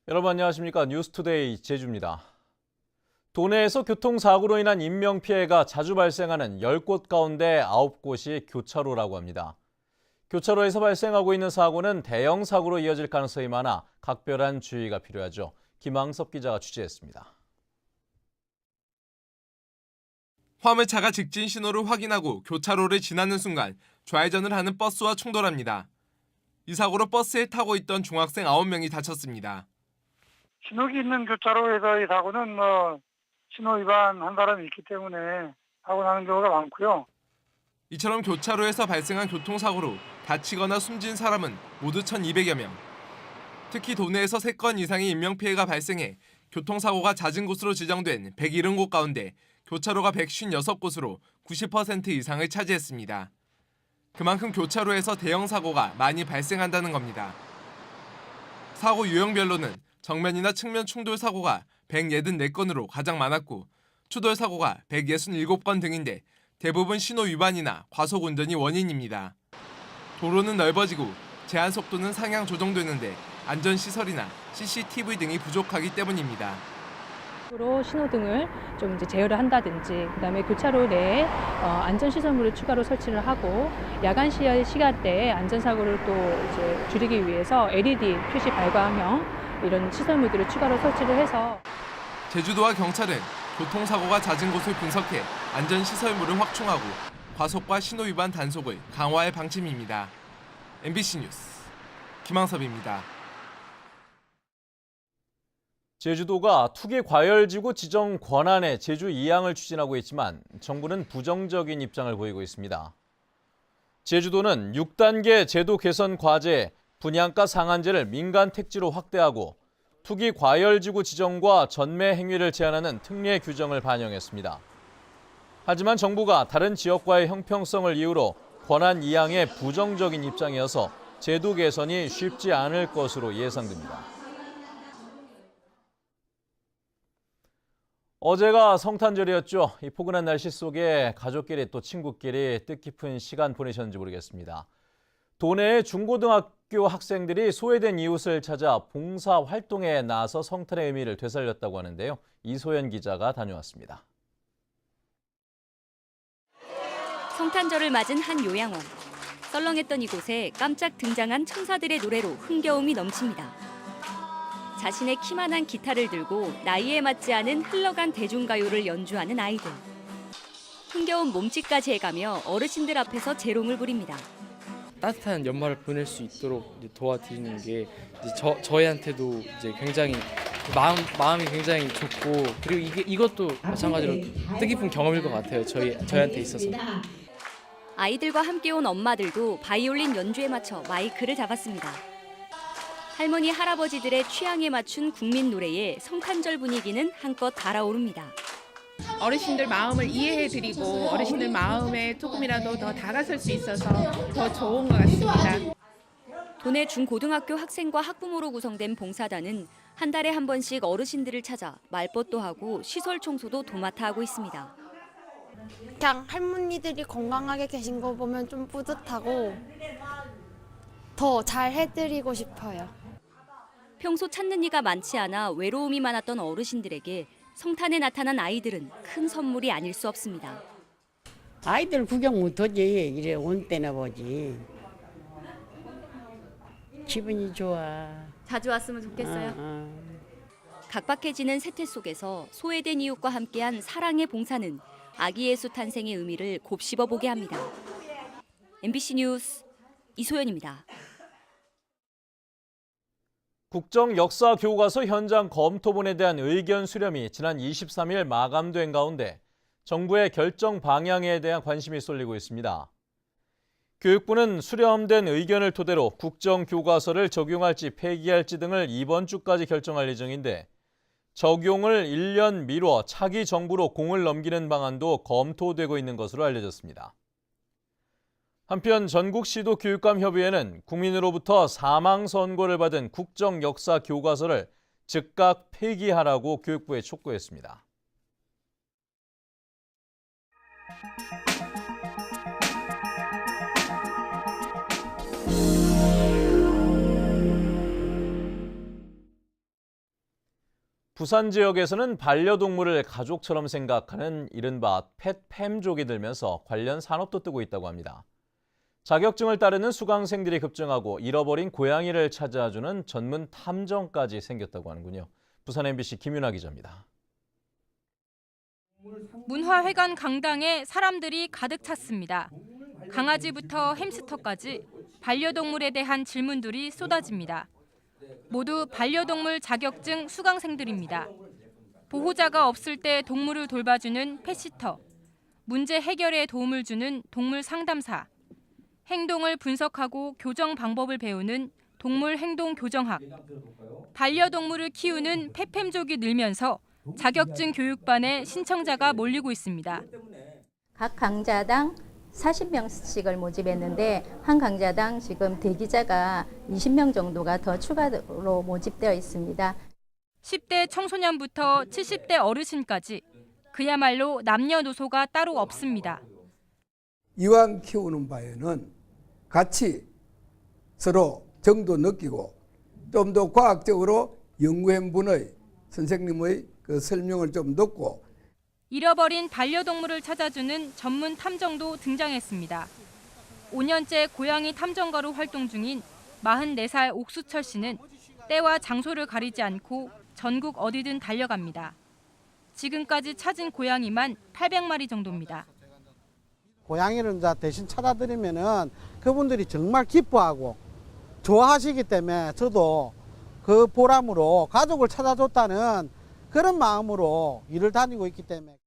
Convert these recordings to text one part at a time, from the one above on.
여러분 안녕하십니까? 뉴스투데이 제주입니다. 도내에서 교통사고로 인한 인명피해가 자주 발생하는 10곳 가운데 9곳이 교차로라고 합니다. 교차로에서 발생하고 있는 사고는 대형 사고로 이어질 가능성이 많아 각별한 주의가 필요하죠. 김항섭 기자가 취재했습니다. 화물차가 직진 신호를 확인하고 교차로를 지나는 순간 좌회전을 하는 버스와 충돌합니다. 이 사고로 버스에 타고 있던 중학생 9명이 다쳤습니다. 신호기 있는 교차로에서의 사고는 신호 위반한 사람이 있기 때문에 사고 나는 경우가 많고요. 이처럼 교차로에서 발생한 교통사고로 다치거나 숨진 사람은 모두 1,200여 명. 특히 도내에서 3건 이상의 인명피해가 발생해 교통사고가 잦은 곳으로 지정된 170곳 가운데 교차로가 156곳으로 90% 이상을 차지했습니다. 그만큼 교차로에서 대형 사고가 많이 발생한다는 겁니다. 사고 유형별로는 정면이나 측면 충돌 사고가 184건으로 가장 많았고 추돌 사고가 167건 등인데 대부분 신호 위반이나 과속 운전이 원인입니다. 도로는 넓어지고 제한 속도는 상향 조정되는데 안전시설이나 CCTV 등이 부족하기 때문입니다. 신호등을 좀 제어를 한다든지, 그다음에 교차로 내에 안전시설물을 추가로 설치를 하고 야간 시간대에 안전사고를 또 줄이기 위해서 LED 표시 발광형 이런 시설물들을 추가로 설치를 해서 제주도와 경찰은 교통사고가 잦은 곳을 분석해 안전시설물을 확충하고 과속과 신호위반 단속을 강화할 방침입니다. MBC 뉴스 김항섭입니다. 제주도가 투기과열지구 지정 권한의 제주 2항을 추진하고 있지만 정부는 부정적인 입장을 보이고 있습니다. 제주도는 6단계 제도 개선 과제에 분양가 상한제를 민간 택지로 확대하고 투기과열지구 지정과 전매 행위를 제한하는 특례 규정을 반영했습니다. 하지만 정부가 다른 지역과의 형평성을 이유로 권한 2항에 부정적인 입장이어서 제도 개선이 쉽지 않을 것으로 예상됩니다. 어제가 성탄절이었죠. 이 포근한 날씨 속에 가족끼리 또 친구끼리 뜻깊은 시간 보내셨는지 모르겠습니다. 도내의 중고등학교 학생들이 소외된 이웃을 찾아 봉사 활동에 나서 성탄의 의미를 되살렸다고 하는데요. 이소연 기자가 다녀왔습니다. 성탄절을 맞은 한 요양원. 썰렁했던 이곳에 깜짝 등장한 천사들의 노래로 흥겨움이 넘칩니다. 자신의 키만한 기타를 들고 나이에 맞지 않은 흘러간 대중가요를 연주하는 아이들. 흥겨운 몸짓까지 해가며 어르신들 앞에서 재롱을 부립니다. 따뜻한 연말을 보낼 수 있도록 도와드리는 게 저희한테도 굉장히 마음이 굉장히 좋고, 그리고 이것도 마찬가지로 뜻깊은 경험일 것 같아요. 저희한테 있어서. 아이들과 함께 온 엄마들도 바이올린 연주에 맞춰 마이크를 잡았습니다. 할머니 할아버지들의 취향에 맞춘 국민 노래에 성탄절 분위기는 한껏 달아오릅니다. 어르신들 마음을 이해해드리고 어르신들 마음에 조금이라도 더 다가설 수 있어서 더 좋은 것 같습니다. 도내 중고등학교 학생과 학부모로 구성된 봉사단은 한 달에 한 번씩 어르신들을 찾아 말벗도 하고 시설 청소도 도맡아 하고 있습니다. 그냥 할머니들이 건강하게 계신 거 보면 좀 뿌듯하고 더 잘 해드리고 싶어요. 평소 찾는 이가 많지 않아 외로움이 많았던 어르신들에게 성탄에 나타난 아이들은 큰 선물이 아닐 수 없습니다. 아이들 구경 못하지. 이래 온 때나 보지. 기분이 좋아. 자주 왔으면 좋겠어요. 각박해지는 세태 속에서 소외된 이웃과 함께한 사랑의 봉사는 아기 예수 탄생의 의미를 곱씹어 보게 합니다. MBC 뉴스 이소연입니다. 국정역사교과서 현장 검토본에 대한 의견 수렴이 지난 23일 마감된 가운데 정부의 결정 방향에 대한 관심이 쏠리고 있습니다. 교육부는 수렴된 의견을 토대로 국정교과서를 적용할지 폐기할지 등을 이번 주까지 결정할 예정인데 적용을 1년 미뤄 차기 정부로 공을 넘기는 방안도 검토되고 있는 것으로 알려졌습니다. 한편 전국시도교육감협의회는 국민으로부터 사망 선고를 받은 국정역사교과서를 즉각 폐기하라고 교육부에 촉구했습니다. 부산 지역에서는 반려동물을 가족처럼 생각하는 이른바 펫팸족이 들면서 관련 산업도 뜨고 있다고 합니다. 자격증을 따르는 수강생들이 급증하고 잃어버린 고양이를 찾아주는 전문 탐정까지 생겼다고 하는군요. 부산 MBC 김윤아 기자입니다. 문화회관 강당에 사람들이 가득 찼습니다. 강아지부터 햄스터까지 반려동물에 대한 질문들이 쏟아집니다. 모두 반려동물 자격증 수강생들입니다. 보호자가 없을 때 동물을 돌봐주는 펫시터, 문제 해결에 도움을 주는 동물 상담사, 행동을 분석하고 교정 방법을 배우는 동물 행동 교정학, 반려동물을 키우는 펫팸족이 늘면서 자격증 교육반에 신청자가 몰리고 있습니다. 각 강좌당 40명씩을 모집했는데 한 강좌당 지금 대기자가 20명 정도가 더 추가로 모집되어 있습니다. 10대 청소년부터 70대 어르신까지 그야말로 남녀노소가 따로 없습니다. 이왕 키우는 바에는 같이 서로 정도 느끼고 좀 더 과학적으로 연구한 선생님의 그 설명을 좀 듣고 잃어버린 반려동물을 찾아주는 전문 탐정도 등장했습니다. 5년째 고양이 탐정가로 활동 중인 44살 옥수철 씨는 때와 장소를 가리지 않고 전국 어디든 달려갑니다. 지금까지 찾은 고양이만 800마리 정도입니다. 고양이를 대신 찾아드리면은 그분들이 정말 기뻐하고 좋아하시기 때문에 저도 그 보람으로 가족을 찾아줬다는 그런 마음으로 일을 다니고 있기 때문에.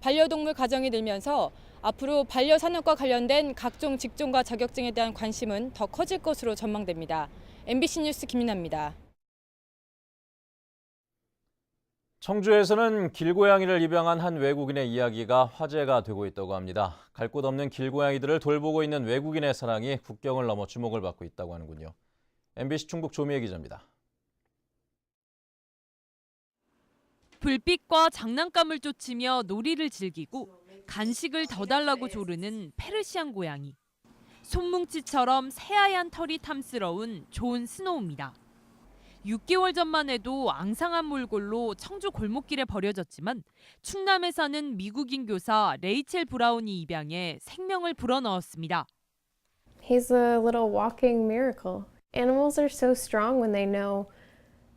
반려동물 가정이 늘면서 앞으로 반려산업과 관련된 각종 직종과 자격증에 대한 관심은 더 커질 것으로 전망됩니다. MBC 뉴스 김민아입니다. 청주에서는 길고양이를 입양한 한 외국인의 이야기가 화제가 되고 있다고 합니다. 갈 곳 없는 길고양이들을 돌보고 있는 외국인의 사랑이 국경을 넘어 주목을 받고 있다고 하는군요. MBC 충북 조미애 기자입니다. 불빛과 장난감을 쫓으며 놀이를 즐기고 간식을 더 달라고 조르는 페르시안 고양이. 손뭉치처럼 새하얀 털이 탐스러운 존 스노우입니다. 6개월 전만 해도 앙상한 몰골로 청주 골목길에 버려졌지만 충남에 사는 미국인 교사 레이첼 브라운이 입양해 생명을 불어넣었습니다. He's a little walking miracle. Animals are so strong when they know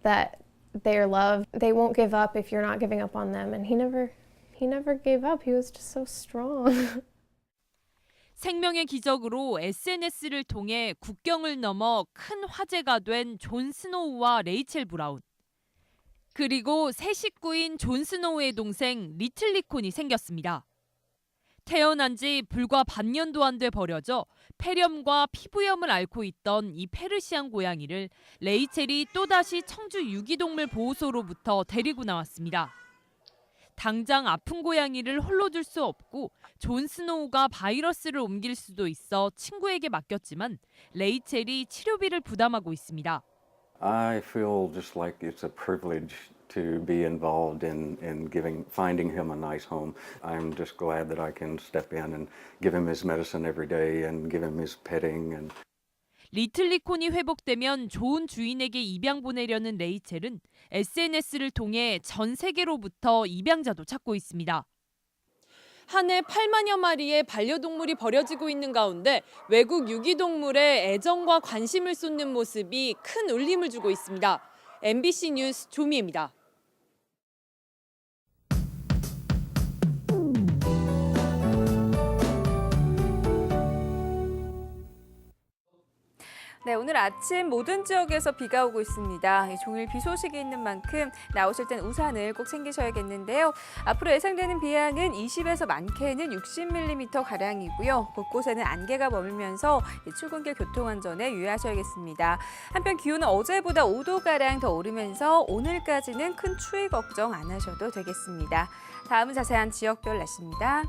that they are loved. They won't give up if you're not giving up on them. And he never gave up. He was just so strong. 생명의 기적으로 SNS를 통해 국경을 넘어 큰 화제가 된 존 스노우와 레이첼 브라운. 그리고 새 식구인 존 스노우의 동생 리틀 리콘이 생겼습니다. 태어난 지 불과 반년도 안 돼 버려져 폐렴과 피부염을 앓고 있던 이 페르시안 고양이를 레이첼이 또다시 청주 유기동물 보호소로부터 데리고 나왔습니다. 당장 아픈 고양이를 홀로 둘 수 없고 존 스노우가 바이러스를 옮길 수도 있어 친구에게 맡겼지만 레이첼이 치료비를 부담하고 있습니다. I feel just like it's a privilege to be involved in finding him a nice home. I'm just glad that I can step in and give him his medicine every day and give him his petting and 리틀 리콘이 회복되면 좋은 주인에게 입양 보내려는 레이첼은 SNS를 통해 전 세계로부터 입양자도 찾고 있습니다. 한 해 8만여 마리의 반려동물이 버려지고 있는 가운데 외국 유기동물에 애정과 관심을 쏟는 모습이 큰 울림을 주고 있습니다. MBC 뉴스 조미애입니다. 네, 오늘 아침 모든 지역에서 비가 오고 있습니다. 종일 비 소식이 있는 만큼 나오실 땐 우산을 꼭 챙기셔야겠는데요. 앞으로 예상되는 비양은 20에서 많게는 60mm가량이고요. 곳곳에는 안개가 머물면서 출근길 교통안전에 유의하셔야겠습니다. 한편 기온은 어제보다 5도가량 더 오르면서 오늘까지는 큰 추위 걱정 안 하셔도 되겠습니다. 다음은 자세한 지역별 날씨입니다.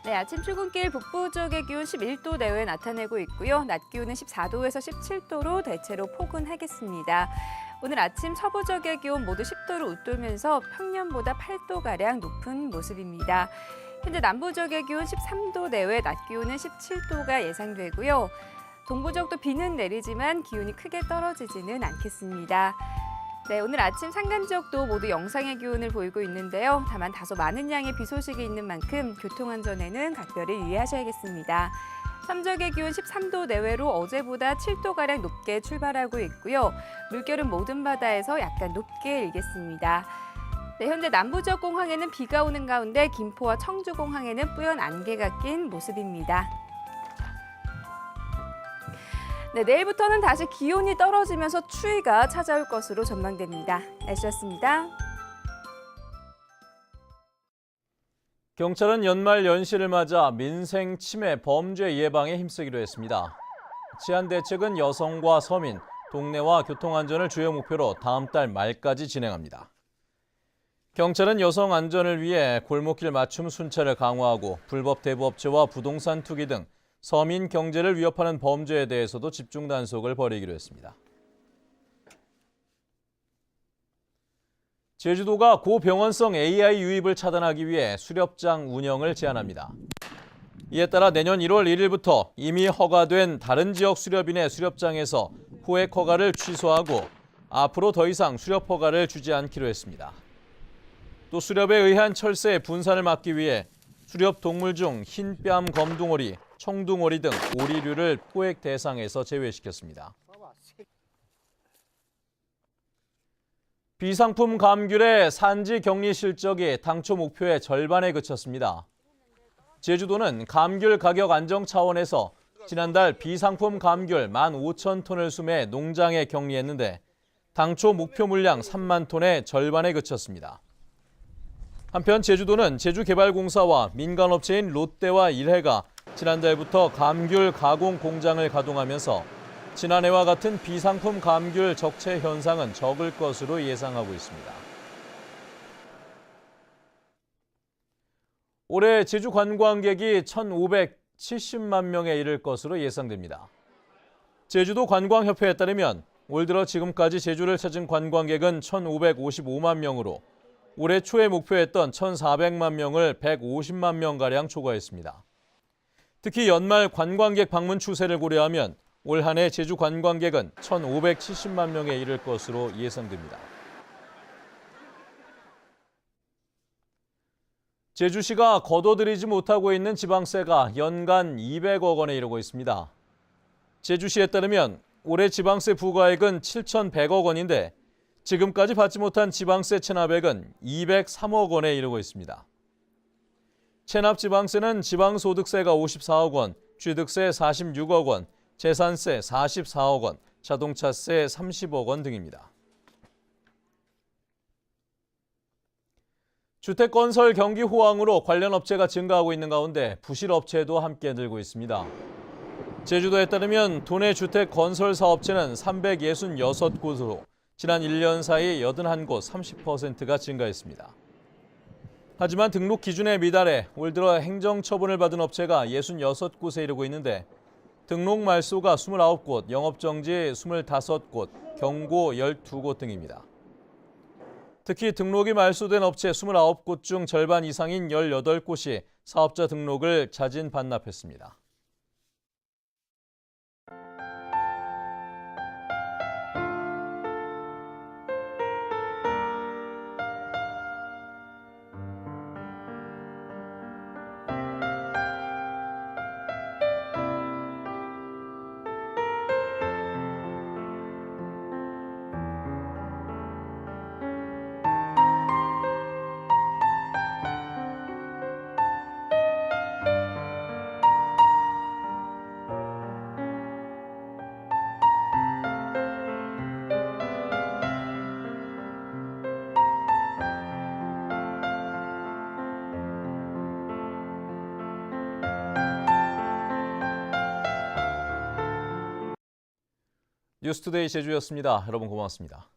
네, 아침 출근길 북부 지역의 기온 11도 내외 나타내고 있고요. 낮 기온은 14도에서 17도로 대체로 포근하겠습니다. 오늘 아침 서부 지역의 기온 모두 10도를 웃돌면서 평년보다 8도가량 높은 모습입니다. 현재 남부 지역의 기온 13도 내외, 낮 기온은 17도가 예상되고요. 동부지역도 비는 내리지만 기온이 크게 떨어지지는 않겠습니다. 네, 오늘 아침 산간 지역도 모두 영상의 기온을 보이고 있는데요. 다만 다소 많은 양의 비 소식이 있는 만큼 교통안전에는 각별히 유의하셔야겠습니다. 삼척의 기온 13도 내외로 어제보다 7도가량 높게 출발하고 있고요. 물결은 모든 바다에서 약간 높게 일겠습니다. 네, 현재 남부지역 공항에는 비가 오는 가운데 김포와 청주 공항에는 뿌연 안개가 낀 모습입니다. 네, 내일부터는 다시 기온이 떨어지면서 추위가 찾아올 것으로 전망됩니다. 날씨였습니다. 경찰은 연말 연시를 맞아 민생 침해 범죄 예방에 힘쓰기로 했습니다. 치안 대책은 여성과 서민, 동네와 교통안전을 주요 목표로 다음 달 말까지 진행합니다. 경찰은 여성 안전을 위해 골목길 맞춤 순찰을 강화하고 불법 대부업체와 부동산 투기 등 서민 경제를 위협하는 범죄에 대해서도 집중 단속을 벌이기로 했습니다. 제주도가 고병원성 AI 유입을 차단하기 위해 수렵장 운영을 제한합니다. 이에 따라 내년 1월 1일부터 이미 허가된 다른 지역 수렵인의 수렵장에서 후액 허가를 취소하고 앞으로 더 이상 수렵 허가를 주지 않기로 했습니다. 또 수렵에 의한 철새의 분산을 막기 위해 수렵 동물 중 흰뺨 검둥오리, 청둥오리 등 오리류를 포획 대상에서 제외시켰습니다. 비상품 감귤의 산지 격리 실적이 당초 목표의 절반에 그쳤습니다. 제주도는 감귤 가격 안정 차원에서 지난달 비상품 감귤 15,000톤을 수매해 농장에 격리했는데 당초 목표 물량 3만 톤의 절반에 그쳤습니다. 한편 제주도는 제주개발공사와 민간업체인 롯데와 일해가 지난달부터 감귤 가공 공장을 가동하면서 지난해와 같은 비상품 감귤 적체 현상은 적을 것으로 예상하고 있습니다. 올해 제주 관광객이 1,570만 명에 이를 것으로 예상됩니다. 제주도 관광협회에 따르면 올 들어 지금까지 제주를 찾은 관광객은 1,555만 명으로 올해 초에 목표했던 1,400만 명을 150만 명가량 초과했습니다. 특히 연말 관광객 방문 추세를 고려하면 올 한 해 제주 관광객은 1,570만 명에 이를 것으로 예상됩니다. 제주시가 거둬들이지 못하고 있는 지방세가 연간 200억 원에 이르고 있습니다. 제주시에 따르면 올해 지방세 부과액은 7,100억 원인데 지금까지 받지 못한 지방세 체납액은 203억 원에 이르고 있습니다. 체납 지방세는 지방소득세가 54억 원, 취득세 46억 원, 재산세 44억 원, 자동차세 30억 원 등입니다. 주택건설 경기 호황으로 관련 업체가 증가하고 있는 가운데 부실업체도 함께 늘고 있습니다. 제주도에 따르면 도내 주택건설사업체는 366곳으로 지난 1년 사이 81곳 30%가 증가했습니다. 하지만 등록 기준에 미달해 올 들어 행정처분을 받은 업체가 66곳에 이르고 있는데 등록 말소가 29곳, 영업정지 25곳, 경고 12곳 등입니다. 특히 등록이 말소된 업체 29곳 중 절반 이상인 18곳이 사업자 등록을 자진 반납했습니다. 뉴스투데이 제주였습니다. 여러분 고맙습니다.